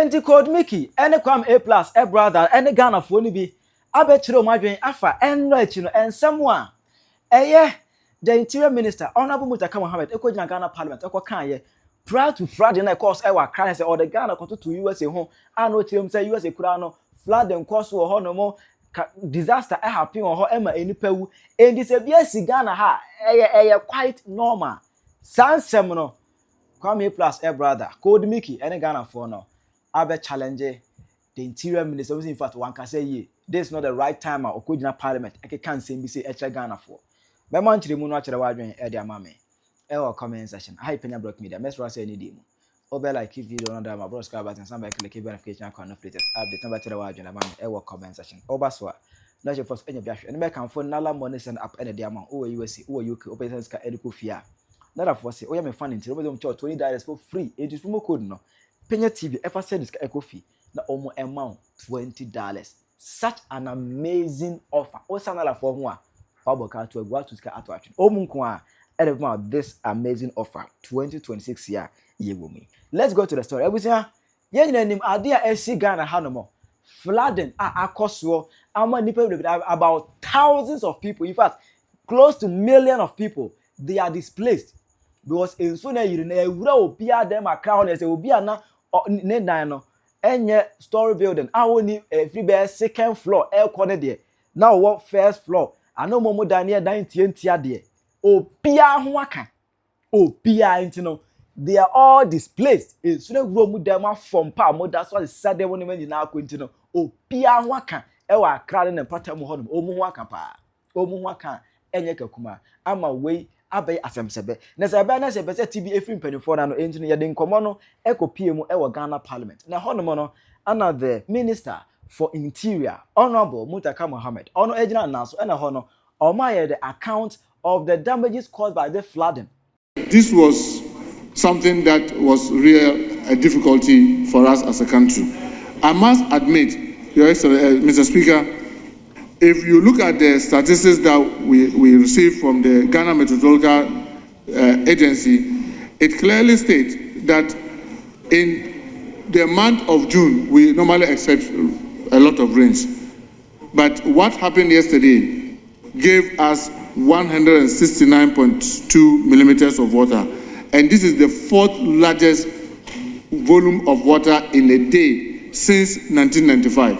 Enti Code Micky ene kwam A+ e brother ene Ghana fo ni bi abetire o madwen afa enra achi no ensem a eye the interior minister Hon Muntaka Mohammed ekojina Ghana Parliament kan ye prior to flooding na cause e wa Accra say or the Ghana konto to USA ho ano tirem say USA kura no flooding cause wo ho no mo disaster e happen ho e ma enipa wu endi se bia si Ghana ha eye quite normal sansem no kwam A+ brother Code Micky ene Ghana for no abe challenge the interior minister. In fact, one can say, yeah, this is not the right time or Okojina Parliament. I can't say, be say, Ghana for. My man, to the moon, watch the wide range, Eddie Mammy. Comment section. Hi, Penyah block media. Let's say any demo. Over like if you don't know my broadcast button, somebody click verification icon of latest update. Number to the wide range, comment section. Over swap. Not your first any bash. And make phone Nala money send up any diamond. Or USA, or UK, operations can educate fear. Not of what say, oh, I'm a fan until $20 for free. It is from code no. Penyah TV ever said this echo fee na omo amount $20. Such an amazing offer. O sanala for one. Paboka to a to ska attraction. Omo kwa about this amazing offer 2026 year me. Let's go to the story. Ebusia ye nim ade a esi Ghana ha no mo. Flooding akoso ama nipa about thousands of people. In fact, close to millions of people they are displaced because in so na yiri na ewura obi adem Accra ho na say obi ana ne dan no enye story building awoni free be second floor e kone de now what first floor ano momo dan ne dan tientia de obia ho aka obia ntino they are all displaced in so na wuro mu dem afom pa mo that's why sade woni man nyina akontino obia ho aka e wa Accra ne patam ho no omu ho aka pa omu ho aka enye kakuma ama we abay asemsebe na sebe na sebe se TV efrim penifo na no entino ye de nkomo no ekopie mu e wo Ghana Parliament na hono no ana the Minister for Interior Honorable Muntaka Mohammed ono ejina naso e na hono omaye the account of the damages caused by the flooding. This was something that was a difficulty for us as a country. I must admit, Your Excellency, Mr. Speaker, if you look at the statistics that we received from the Ghana Meteorological Agency, it clearly states that in the month of June, we normally expect a lot of rains. But what happened yesterday gave us 169.2 millimeters of water. And this is the fourth largest volume of water in a day since 1995.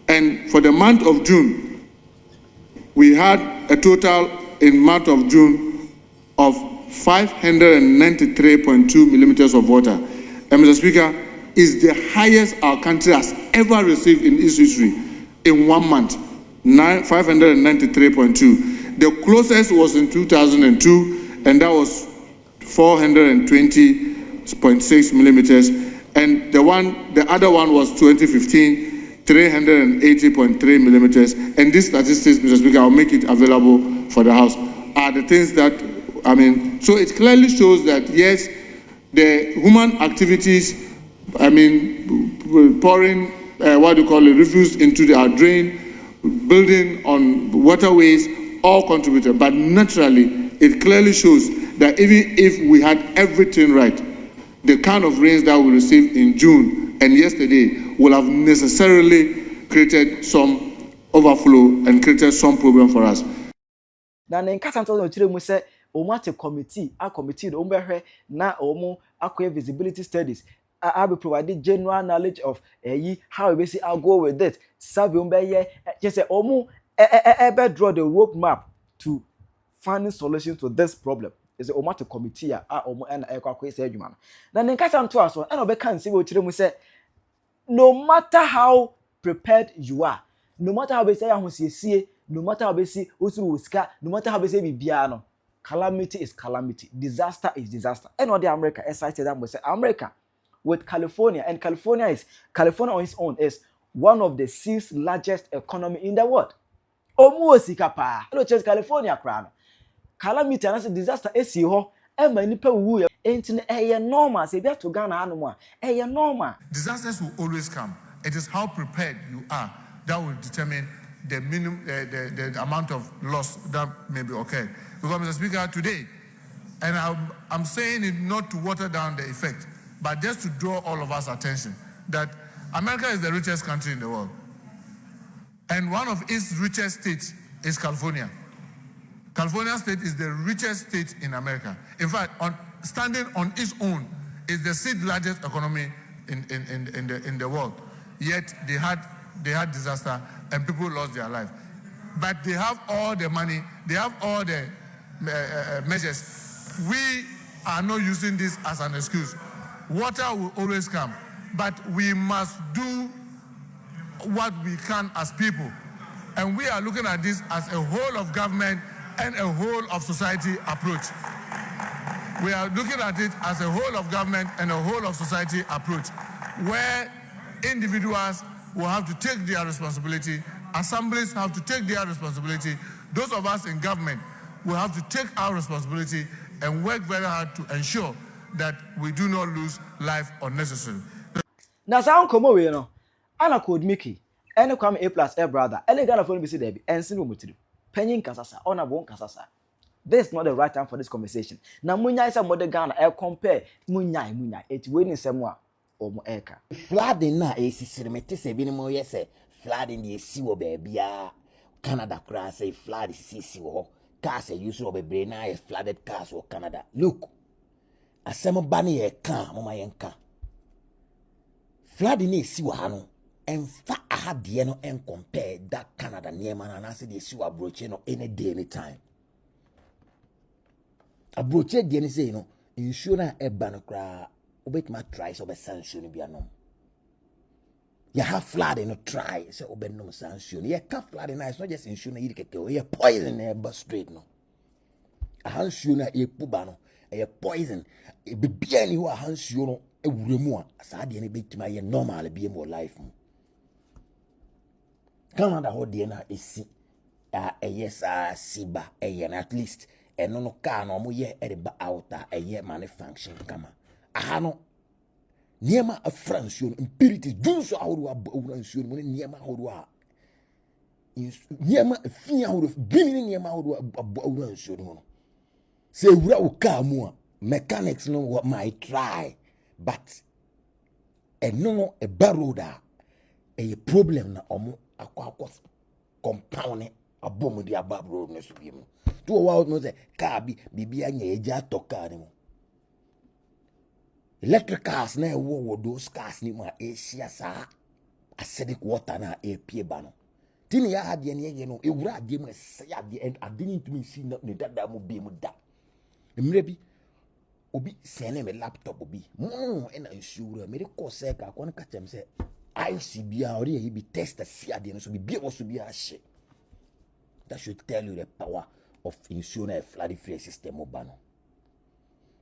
And for the month of June, we had a total in month of June of 593.2 millimeters of water. And Mr. Speaker, is the highest our country has ever received in its history in 1 month, 593.2. The closest was in 2002, and that was 420.6 millimeters. And the other one was 2015. 380.3 millimeters, and these statistics, Mr. Speaker, I'll make it available for the House, are the things that, so it clearly shows that, yes, the human activities, pouring, refuse into our drain, building on waterways, all contributed, but naturally, it clearly shows that even if we had everything right, the kind of rains that we received in June and yesterday will have necessarily created some overflow and created some problem for us. Na nkasa nto no kire mu se omate committee the ombehwe na omo akoye visibility studies I be provide general knowledge of how we see I'll go with it. Serve ombeye just say omo draw the road map to finding solutions to this problem. Is the omate committee omo na akoye say adwuma. Na nkasa nto aso na obeka nse we kire mu se no matter how prepared you are, no matter how say ahosiesie, no matter how say osuru osika, no matter how say bibia no, calamity is calamity, disaster is disaster. And what the America excited them say America with California, and California on its own is one of the 6th largest economy in the world. Omu osika pa. Hello, just California crown. Calamity and disaster esi ho. Ema nipa wu entin normal say bia to Ghana anoma normal. Disasters will always come. It is how prepared you are that will determine the minimum the amount of loss that may be occurred. Because Mr. Speaker, today, and I'm saying it not to water down the effect, but just to draw all of us attention that America is the richest country in the world. And one of its richest states is California. California state is the richest state in America. In fact, standing on its own, is the 6th largest economy in the world. Yet they had disaster and people lost their life. But they have all the money, they have all the measures. We are not using this as an excuse. Water will always come, but we must do what we can as people. And we are looking at this as a whole of government and a whole of society approach. We are looking at it as a whole of government and a whole of society approach, where individuals will have to take their responsibility, assemblies have to take their responsibility, those of us in government will have to take our responsibility and work very hard to ensure that we do not lose life unnecessarily. Now, sound come away, no. Ana Code Micky, any come A-Plus, brother, any Ghana phone be see there, and sin umutu. Penyah kasasa, ona bon kasasa. This is not the right time for this conversation. Na munya isa mode Ghana, compare munya. It's waiting somewhere or mo eka. Flooding na esisirimete se bi mo yese flooding the esi wo baabia Canada cry say flood is esi wo cars e use wo bebre na e flooded cars wo Canada. Look, asem ba ne ye ka mo ma ye nka. Flooding na esi wo ha no emfa ahade no en compare that Canada niema na say the esi wo abroche no any day anytime. Abroche de ni say no insurance e ba no kra obet ma try so be sanction bi anom. You have flooding no try so obet no sanction. You can flooding na it's not just insurance you keke you poison e bus straight no. A hansu na e puba no e poison e bibia ni ho a hansu no e wuremu a sa de ne betima ye normal bi mo life mu. Canada ho de na esi yes siba at least eno no car no mo ye e ba out money function kama. Aha no niema a fransio impurity junso ahodo aburansio mo niema ahodo a niema afia ahodo bini niema ahodo aburansio no se wura o car mu a mechanics no might try but eno e baroda e problem na omo akwa compound abomu di ababro no so biemu to wa no se car bibia nya eja to car ni mo electric cars na wo those cars ni ma Asia sa acidic water na pie ba no tini ya ade ne ye no ewura ade mu se ya ade ade ni ntumi si na ne dada mu bi mu da emre bi obi sene me laptop obi na nsura me ko se ka ko na ka chem se ICB a ori e bi test si ade no so bi wo so bi a hye. That should tell you the power of insurance flood free system obano.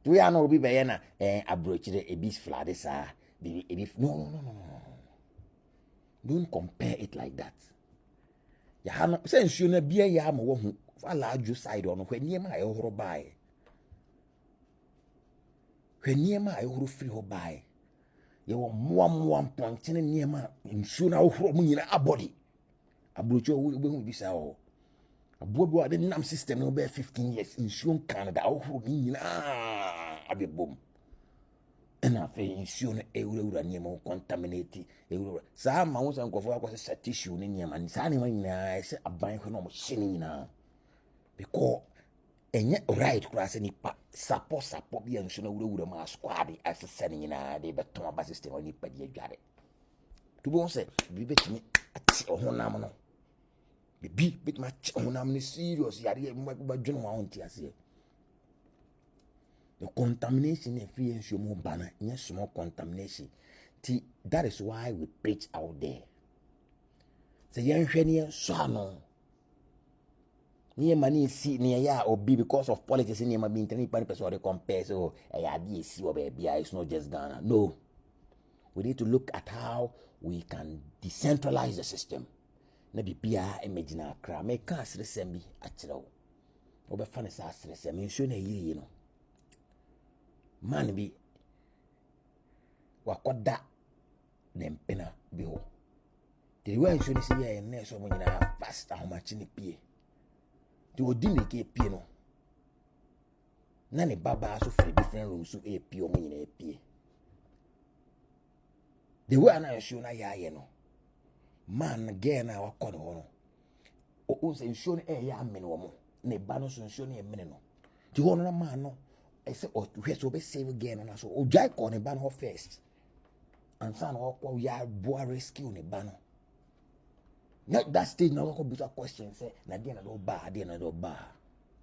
We are no be na abrochire a bit flood sa no. Don't compare it like that. Ya ha no say insurance bia ya ma wo hu fa large side on hwe niema e horo bae. Hwe niema e horo free ho bae. Ye wo moa point ne niema insurance horo mu nyina abody. Abrochire wo be hu bi sa o. Abobo ade nam system no be 15 years insurance Canada horo ni nyina abebom. Ena fe insurance ewura niema contaminate ewura sa ma wo san kofo akose sa tissue ni niema ni sa ni ma nyina se aban hwe no mo hye ni nyina because enye right class ni pa support bi insurance ewura ma squad asese ni nyina de beton aba system ni pa di adware to bo se bi betimi ati honam no bi betimi ati honam ni serious yare ba dwene wa honti ase. The contamination in free and show banner, yes, small contamination. That is why we preach out there. The young Shania Sano near money see near ya or be because of politics in your being 20% or compare so a IDC or baby, it's not just Ghana. No, we need to look at how we can decentralize the system. Maybe Pia imagine Accra, make us resemble at all. Over funny as resemble, you know. Man bi wakoda nempena bi ho the way you should see here na so mo nyina fast ahomachi ne pie the odin ke pie no na ne baba so free different rooms so pie o mo nyina pie the way I show na ya no man again na wakɔ ne hɔ no o se nsuo no ya amene wo mo ne ba no so nsuo no ya amene no ti hɔ no na man no I say o hwɛ so be save again na so o dwai kɔ ne ba no first and san wakɔ ya boa rescue ne ba no not that stage na wakɔ buta question say na dia na do ba dia na do ba.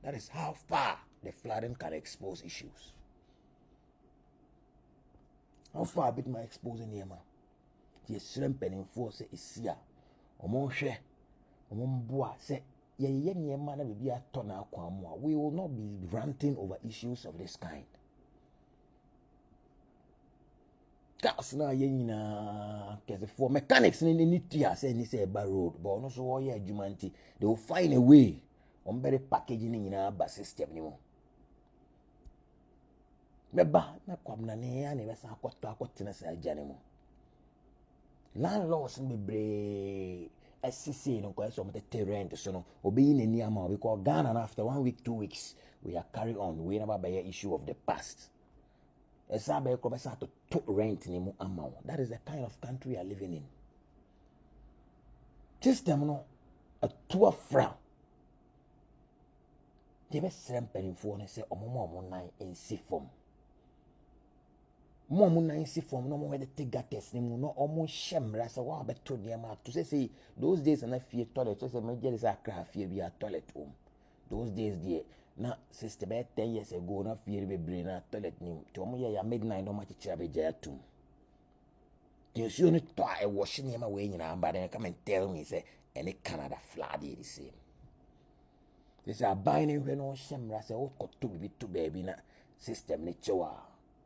That is how far the flooding can expose issues. How far bit my exposing here, man? Yes, shrimping force is here. Omo share, boa say, ye man be a ton of kwamwa. We will not be ranting over issues of this kind. That's now because for mechanics in the tia say ni say by road, but no so yeah jumanti. They will find a way. On very packaging in our bus system anymore. Meba na kwamna ne ya ne besa akotena sa janemo. Landlords bebre SCC no ko so mete rent so no obi ni ni ama because Ghana after 1 week 2 weeks we are carry on we never buy issue of the past. Esa be ko besa to rent ni mu ama. That is the kind of country we are living in. System no a two fra. They be srempering for ne say omo nan ensi form. Momo na insi form no mo we take gates ni mu no omo shemra say wa beto niam to say those days na fie toilet so say me je say Accra fie bi a toilet home. Those days there na sister be 10 years ago na fie be brain na toilet ni to omo ya midnight no ma chichira be je atum. Yes you need to I wash niam we nyina but then come and tell me say any Canada flood the same. They say buying when no shemra say what to be to baby na system ni chewa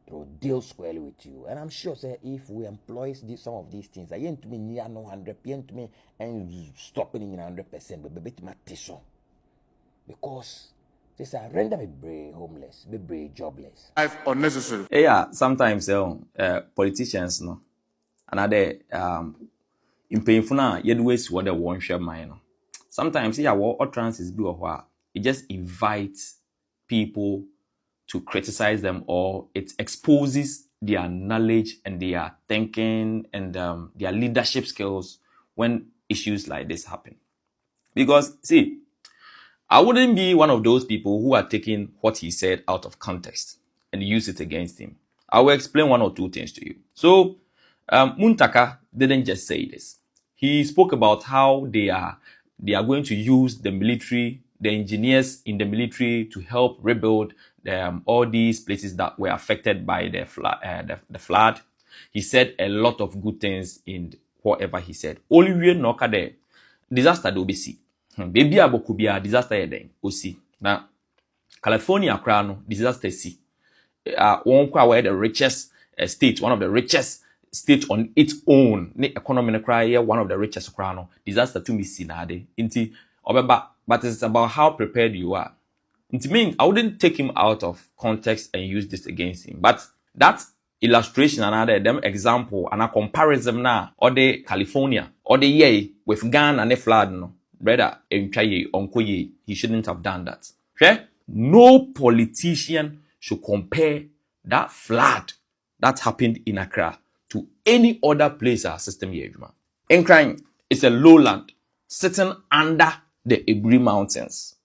to deal squarely with you. And I'm sure say if we employ some of these things, I ain't to me near no 100 to me and stopping in 100% but bit my tissue. Because they say render me brave homeless, be brave jobless. Life unnecessary. Yeah, sometimes politicians no another in painful na yet waste what they want share mine. Sometimes yeah what utterances be or it just invites people to criticize them or it exposes their knowledge and their thinking and their leadership skills when issues like this happen. Because see, I wouldn't be one of those people who are taking what he said out of context and use it against him. I will explain one or two things to you. So, Muntaka didn't just say this. He spoke about how they are going to use the military, the engineers in the military to help rebuild all these places that were affected by the flood. He said a lot of good things in whatever he said. Only we know that disaster do be see. Baby abokubia disaster yeden osi. Na California Accra no disaster see. One kwa the richest state, one of the richest state on its own. Ne economy cry one of the richest no disaster to me see na de. Inti obeba, but it's about how prepared you are. It means I wouldn't take him out of context and use this against him. But that illustration and them example and a comparison now or the California or the yay with Ghana and the flood no. Brother, he shouldn't have done that. Okay? No politician should compare that flood that happened in Accra to any other place or system here. Accra is a lowland sitting under the Agri Mountains.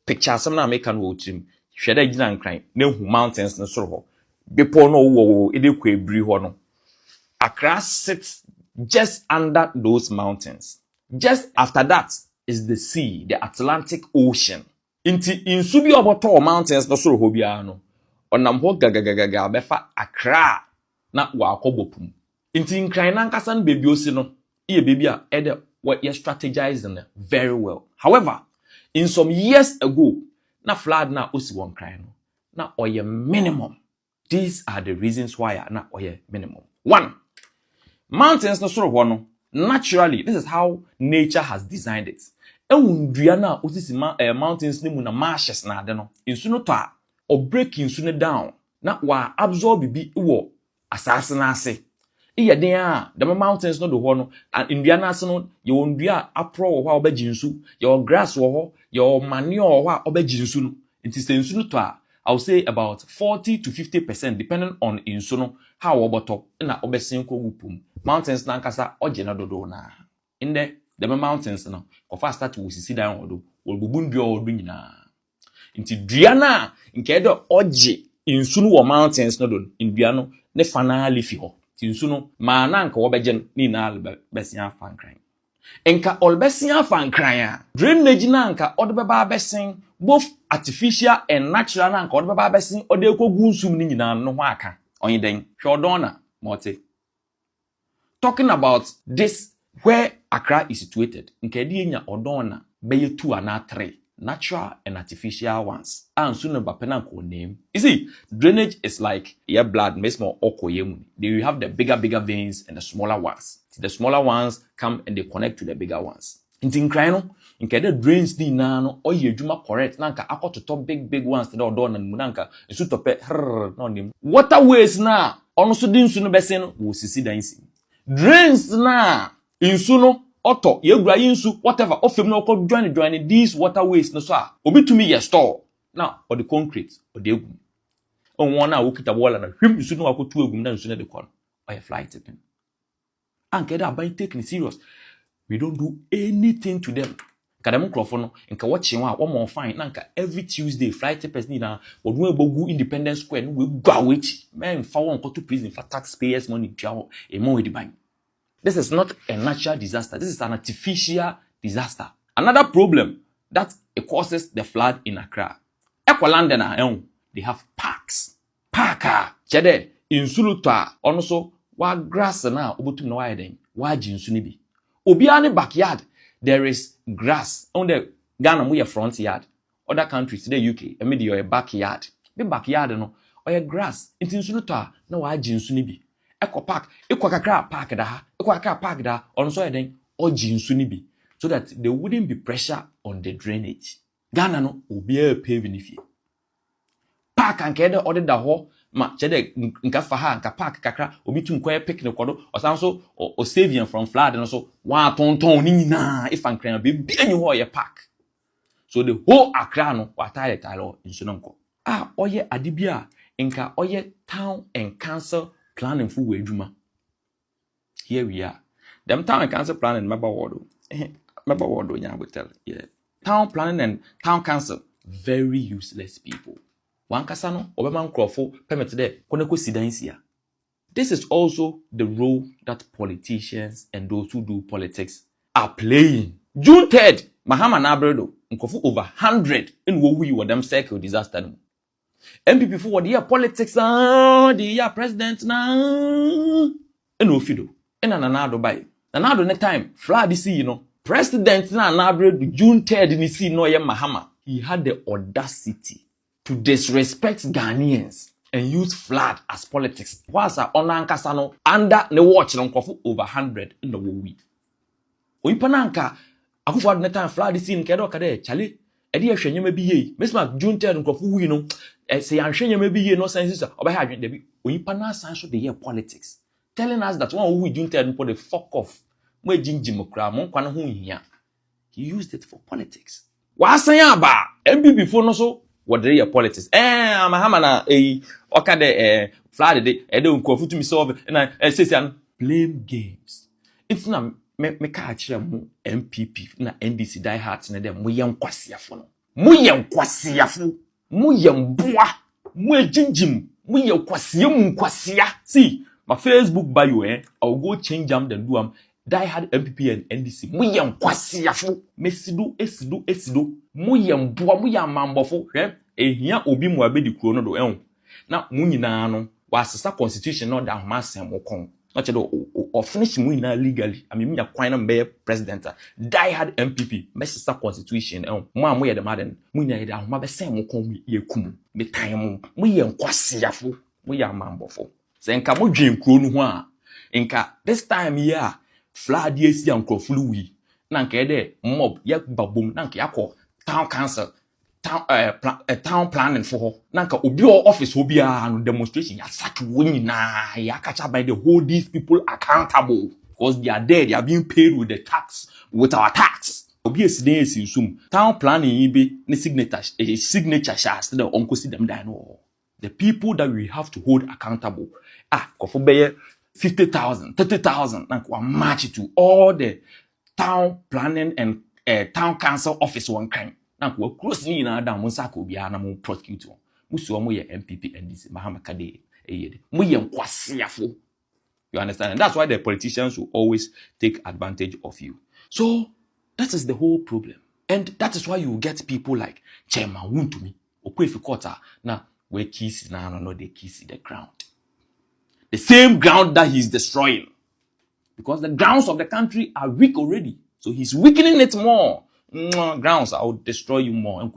Picture some na American watch him. Sheda Jinan crying. No mountains no soro. Before no wo edekwe Agri ho no. Accra sits just under those mountains. Just after that is the sea, the Atlantic Ocean. Inti insubi oboto mountains no soro ho bia no. Onam ho gagagaga befa Accra na wa akobopum. Inti nkran na nkasa no baby osi no. Iye baby a ede what you strategizing very well. However, in some years ago, na flood na osi won cry no. Na oye minimum. These are the reasons why na oye minimum. One, mountains no soro ho no. Naturally, this is how nature has designed it. Ewundua na osisi mountains ne mu na marshes na ade no. Insu no to a or break insu no down na wa absorb bi wo asase na ase. Iya den a the mountains no do ho no and ndua na ase no ye wondua apro wo ho obagi nsu, your grass wo ho, your manure wo ho obagi nsu no. It is nsu no to a I'll say about 40 to 50% depending on insuno how oboto na obesin ko wupum. Mountains na nkasa ogena dodo na. In the mountains no, kofa start wo sisi dan odo, wo bubun bi odo nyina. Inti dua na nke edo oje insuno wo mountains no do, indua no ne fana lifi ho. Ti insuno ma na nka wo beje ni na besin afankran. Enka olbesia fankraya drainage na nka odebeba besin both artificial and natural na nka odebeba besin ode ekogu nsum ni nyina no ho aka onyeden hwodona mote. Talking about this where Accra is situated nka ede nya odona beye 2 and 3 natural and artificial ones and soon bapena ko name. You see, drainage is like your blood mesmo okoyemu. You have the bigger veins and the smaller ones. The smaller ones come and they connect to the bigger ones. In crino, in the drains di nano or ye juma correct nanka akot to top big ones to the odon and munanka and suit of no name. Waterways na also din suno besen wo sisi dansi. Drains na in suno Oto, yegra yinsu, whatever, ofem no ko join these waterways no so obi to me ye store. Now, or the concrete, or the egum. On one hour, kita wall and him you no ako 2 egum na you the con. Or a fly tipping. And get that by taking serious. We don't do anything to them. Kadam microphone and ka watching one more fine. Nanka every Tuesday, fly tippers need na or do bogu Independence Square, we go with man for one go to prison for taxpayers' money, a more divine. This is not a natural disaster. This is an artificial disaster. Another problem that it causes the flood in Accra. London, they have parks. Parka. Chede, insuluta, also, wa grass na, obutum no widen, wa jinsunibi. Obiane backyard, there is grass. On the Ghana, we front yard. Other countries, the UK, immediately your backyard. The backyard, no, or your grass. It's insuluta, no wa jinsunibi. Eco park, Equakakra park da, Equaka park da, on so then, or jinsunibi, so that there wouldn't be pressure on the drainage. Ghana no, be paving if you. Park and keda order da ho, ma chede nkafaha nka park kakra, obitum kwa picnic kodo, or sanso, or saving from flood and also, wa ton ni na, if I'm crying, be any ho ye park. So the whole Accra no, wataya talo in sunonko. Oye adibia, inka oye town and council planning for Wejuma. Here we are. Them town and council planning, member ward. Member ward, yeah, we tell. Yeah. Town planning and town council, very useless people. One kasano, Oberman Crawford, permit there, Koneko Sidansia. This is also the role that politicians and those who do politics are playing. June 3rd, Mahama Nabredo, Nkofu over 100 in what we were them circle disaster. MPP for the year politics, the year president na, and no fido, and another by another next time. Flood see, you know, president na Nabredo June 3rd in see no Mahama. He had the audacity to disrespect Ghanaians and use flood as politics. Whilst Onan Kasano under the watch on Kofu over 100 in the week. Oipananka, Akufu had time flood is in Kedo Kade, Charlie. Edi ehwenye mebi ye. Mesma June 3 nkofu wi no. Say anhwenye mebi ye no sense oba ha adwen debi. Oyipa na san so the year politics. Telling us that one who June 3 put the fuck off. Mo ejinjim kra mo nkwa no ho hia. He used it for politics. Wa san ya ba. MPP for no so what the year politics. Amahama na oka de flood de de nkofu to me solve na say an blame games. It's not me ka akire mu MPP na NDC die hard na dem mo yem kwasiafo no mo yem kwasiafo mo yem boa mo ejinjim mo ye kwasiam kwasia. See my Facebook bio I'll go change them then do am die hard MPP and NDC mo yem kwasiafo mesido esido mo yem boa mo yem mambofo ehia obi mo abedi kuro no do na mo nyina no wasesa constitution no da homa asem mo kon not or finish me now legally. I mean, me a quite be president. Die hard MPP. Messisa constitution. Mo mo ye the madden. Mo nya ye da homa be sen mo kon ye kum. Me time mo ye nkwasiafo. Mo ye amambofo. Se nka mo dwen kuro no ho a. Nka this time here flood ye si ankrofulu wi. Na nka ye de mob ye babom na nka yakọ town council. Town planning for her. Nanka obi office obi no demonstration ya sack woni na ya catch by the hold these people accountable because they are there, they are being paid with the tax, with our tax. obi esine esinsum town planning yi be ne signature shares the onko si dem dan no. The people that we have to hold accountable kofo beye 50,000 30,000 na kwa match to all the town planning and town council office one kind na kwa close ni na da mo saka obi na mo prosecute won musu omo ye MPP NDC Mahama Kade eyede mo ye nkwasiafo. You understand? And that's why the politicians will always take advantage of you. So that is the whole problem. And that is why you get people like Chairman Wuntumi. Now, where kiss no, they kiss the ground. The same ground that he's destroying. Because the grounds of the country are weak already. So he's weakening it more. Grounds, I will destroy you more.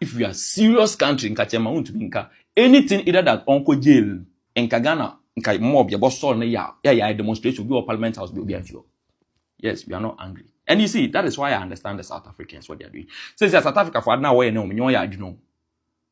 If you are a serious country, anything either that Uncle Jail in Kagana, mob, your boss saw demonstration, be Parliament House, be you. Yes, we are not angry. And you see, that is why I understand the South Africans, what they are doing. Since South Africa for now,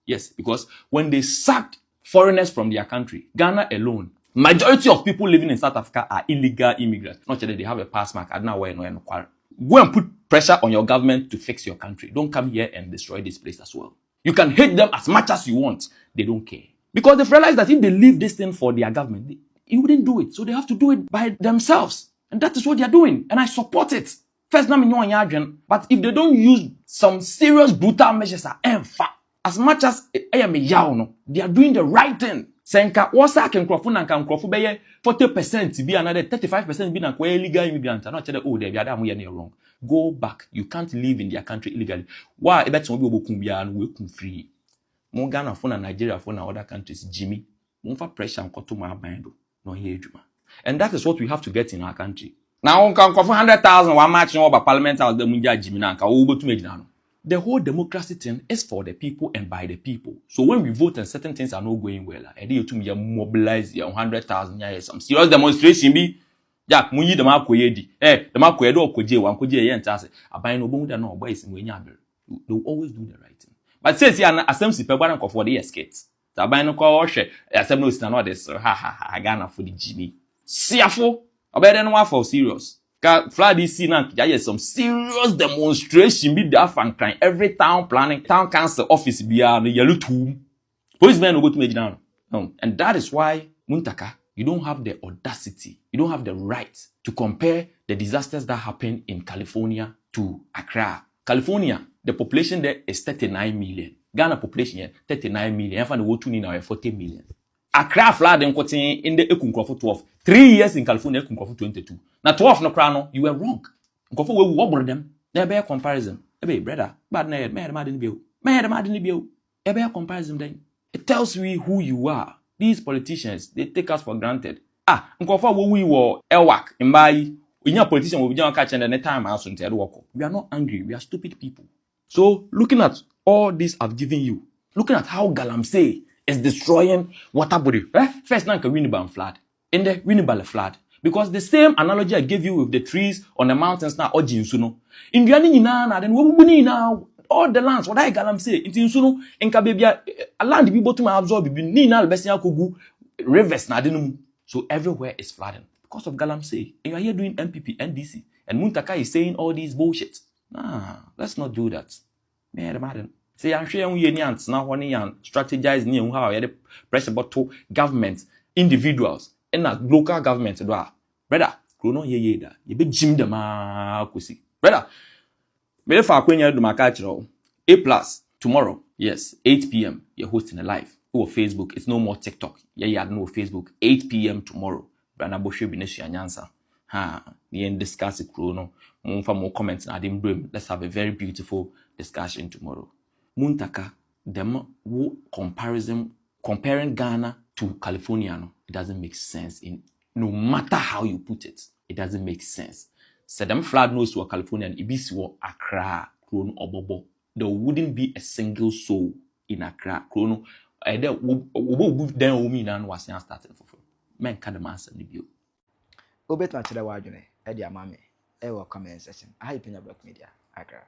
yes, because when they sacked foreigners from their country, Ghana alone, majority of people living in South Africa are illegal immigrants. Not that they have a pass mark. Go and put pressure on your government to fix your country. Don't come here and destroy this place as well. You can hate them as much as you want. They don't care. Because they've realized that if they leave this thing for their government, they wouldn't do it. So they have to do it by themselves. And that is what they are doing. And I support it. First, but if they don't use some serious brutal measures, as much as they are doing the right thing. Senka wasa can crofun and can crofu beye 40% be another 35% be na illegal immigrants. Not they be adam wrong. Go back. You can't live in their country illegally. Why ebeton be obokumbia and we free. Mo Ghana phone and Nigeria phone and other countries Jimmy. Mo fa pressure and koto ma bando. No here juma. And that is what we have to get in our country. Now on can cover 100,000 one match over Parliament House the munja Jimmy na ka the whole democracy thing is for the people and by the people. So when we vote and certain things are not going well, you mobilize 100,000 some serious demonstration be Jack Munyi the Makoyedi. The Makoyedo Koje, one Koje yen tase. Abain no bunda no boys in Wenyaber. They will always do the right thing. But says here assembly paper for the skates. The Abain no call share assembly is not this ha Ghana for the Jimmy. Siafo, Abain no for serious. Flood is seen and some serious demonstration be there from crime. Every town planning, town council office be the yellow tomb. Policemen will go to Medina. No. And that is why, Muntaka, you don't have the audacity, you don't have the right to compare the disasters that happened in California to Accra. California, the population there is 39 million. Ghana population here, 39 million. And the world now 40 million. Accra Flooding in the Ekunkrofo 12. 3 years in California, Ekunkrofo 22. Now 12 no crown, you were wrong. Nkofo we wobble them. There be a comparison. Ebe brother, bad na head, me didn't be. Ebe a comparison then. It tells me who you are. These politicians, they take us for granted. Nkofo we were Elwak, Mbai. We are politicians we don't catch any time house until work. We are not angry, we are stupid people. So looking at all this I've given you, looking at how Galamsey is destroying water body. First, now Winnibal flood. In the Winnibal flood. Because the same analogy I gave you with the trees on the mountains now, or Jinsuno. In Dianina, then we now all the lands, what I galam say, in Tinsuno, in Kabebia, a land be bottom absorb, Nina, Bessia Kugu, rivers, Nadinum. So everywhere is flooding. Because of Galamsey. And you are here doing MPP, NDC. And Muntaka is saying all these bullshit. Let's not do that. Madam. Say I'm sure you now when you strategize near how you pressure bottle government, individuals, and local government. Brother, Chrono ye da. You be Jim the Kusi. Brother, very far when you do my cultural A+ tomorrow. Yes, 8 p.m. You're hosting a live. Or Facebook. It's no more TikTok. Yeah, no Facebook. 8 p.m. tomorrow. Brana Boshe Bineshi Anyansa. The end discuss it, Chrono. More comments. Let's have a very beautiful discussion tomorrow. Muntaka, comparing Ghana to California, it doesn't make sense. No matter how you put it, it doesn't make sense. So them flood knows to a Californian, Ibisi or Accra, Krono or Bobo. There wouldn't be a single soul in Accra, Krono. Then women was starting for men can the master the view. Obet match the wajune, Eddie Mame, comment section. I Penyah Block Media, Accra.